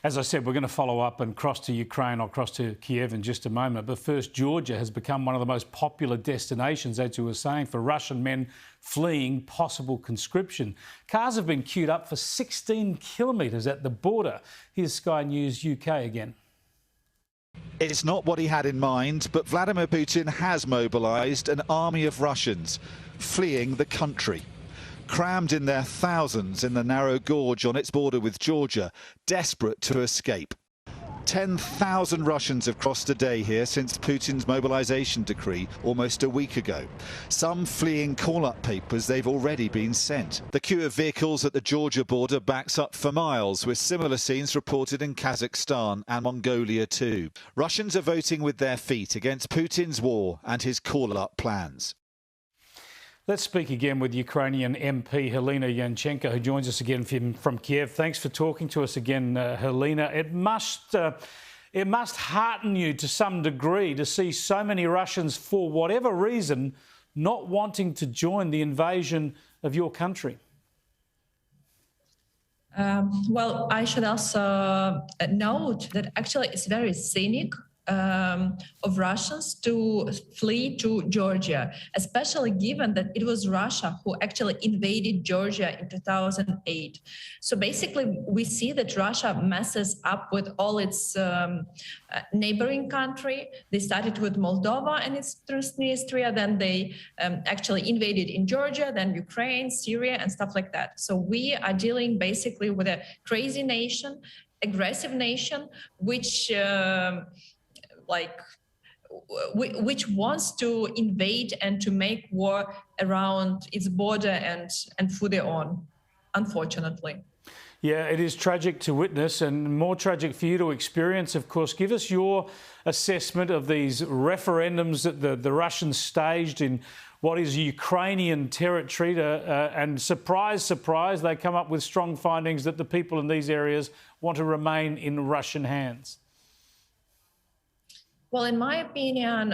As I said, we're going to follow up and cross to Ukraine. I'll cross to Kiev in just a moment. But first, Georgia has become one of the most popular destinations, as you were saying, for Russian men fleeing possible conscription. Cars have been queued up for 16 kilometres at the border. Here's Sky News UK again. It's not what he had in mind, but Vladimir Putin has mobilised an army of Russians fleeing the country. Crammed in their thousands in the narrow gorge on its border with Georgia, desperate to escape. 10,000 Russians have crossed a day here since Putin's mobilisation decree almost a week ago. Some fleeing call-up papers they've already been sent. The queue of vehicles at the Georgia border backs up for miles, with similar scenes reported in Kazakhstan and Mongolia too. Russians are voting with their feet against Putin's war and his call-up plans. Let's speak again with Ukrainian MP Halyna Yanchenko, who joins us again from Kiev. Thanks for talking to us again, Halyna. It must hearten you to some degree to see so many Russians, for whatever reason, not wanting to join the invasion of your country. Well, I should also note that actually it's very cynic of Russians to flee to Georgia, especially given that it was Russia who actually invaded Georgia in 2008. So basically, we see that Russia messes up with all its neighboring country. They started with Moldova and its Transnistria, then they actually invaded in Georgia, then Ukraine, Syria, and stuff like that. So we are dealing basically with a crazy nation, aggressive nation, which which wants to invade and to make war around its border and further on, unfortunately. Yeah, it is tragic to witness and more tragic for you to experience, of course. Give us your assessment of these referendums that the Russians staged in what is Ukrainian territory. And surprise, surprise, they come up with strong findings that the people in these areas want to remain in Russian hands. Well, in my opinion,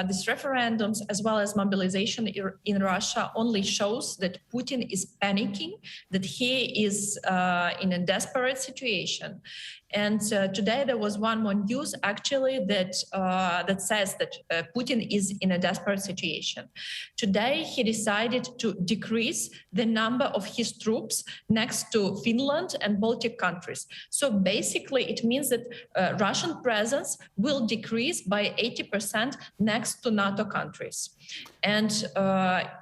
these referendums, as well as mobilization in Russia, only shows that Putin is panicking, that he is in a desperate situation. And today there was one more news actually that says that Putin is in a desperate situation. Today he decided to decrease the number of his troops next to Finland and Baltic countries. So basically it means that Russian presence will decrease by 80% next to NATO countries. And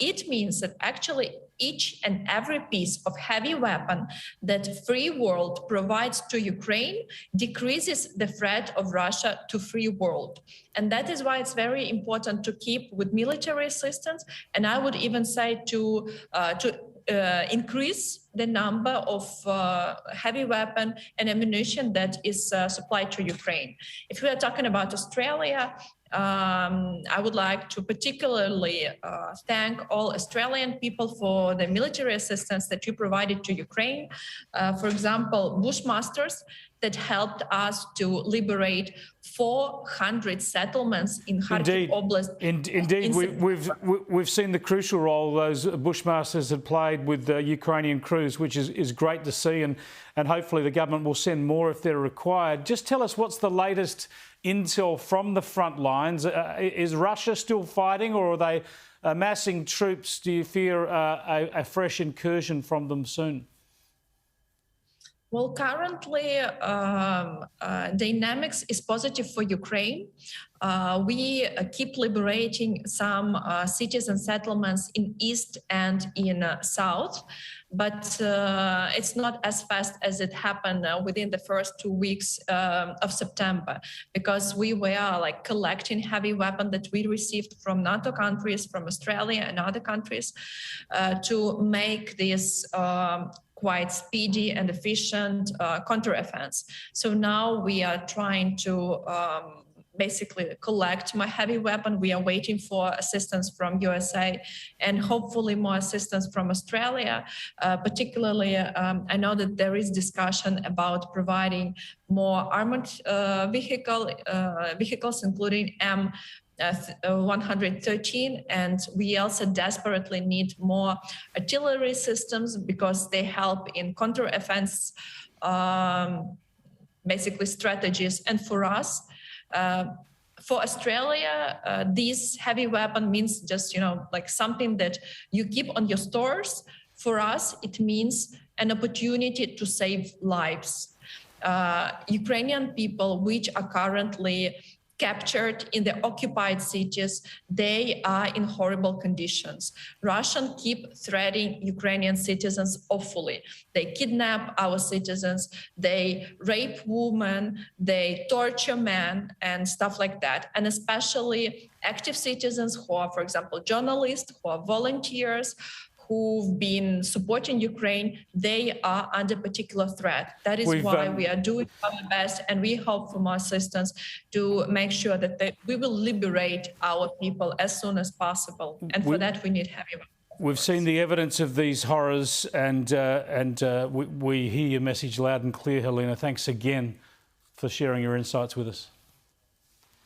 it means that actually each and every piece of heavy weapon that free world provides to Ukraine decreases the threat of Russia to free world. And that is why it's very important to keep with military assistance. And I would even say to increase the number of heavy weapon and ammunition that is supplied to Ukraine. If we are talking about Australia, I would like to particularly thank all Australian people for the military assistance that you provided to Ukraine. For example, Bushmasters that helped us to liberate 400 settlements in Kharkiv Oblast. Indeed, we've seen the crucial role those Bushmasters have played with Ukrainian crews, which is great to see, and hopefully the government will send more if they're required. Just tell us what's the latest intel from the front lines. Is Russia still fighting, or are they amassing troops? Do you fear a fresh incursion from them soon? Well, currently, dynamics is positive for Ukraine. We keep liberating some cities and settlements in east and in south, but it's not as fast as it happened within the first 2 weeks of September, because we were collecting heavy weapons that we received from NATO countries, from Australia and other countries, to make this quite speedy and efficient counteroffense. So now we are trying to basically collect my heavy weapon. We are waiting for assistance from USA and hopefully more assistance from Australia. Particularly, I know that there is discussion about providing more armored vehicles, including M113, and we also desperately need more artillery systems because they help in counteroffense basically strategies. And for us, for Australia, this heavy weapon means just, like something that you keep on your stores. For us, it means an opportunity to save lives. Ukrainian people, which are currently captured in the occupied cities, they are in horrible conditions. Russians keep threatening Ukrainian citizens awfully. They kidnap our citizens, they rape women, they torture men and stuff like that. And especially active citizens who are, for example, journalists, who are volunteers, who've been supporting Ukraine, they are under particular threat. That is why we are doing our best, and we hope for more assistance to make sure that we will liberate our people as soon as possible. And for that, we need heavy weapons. We've seen the evidence of these horrors, and we hear your message loud and clear, Halyna. Thanks again for sharing your insights with us.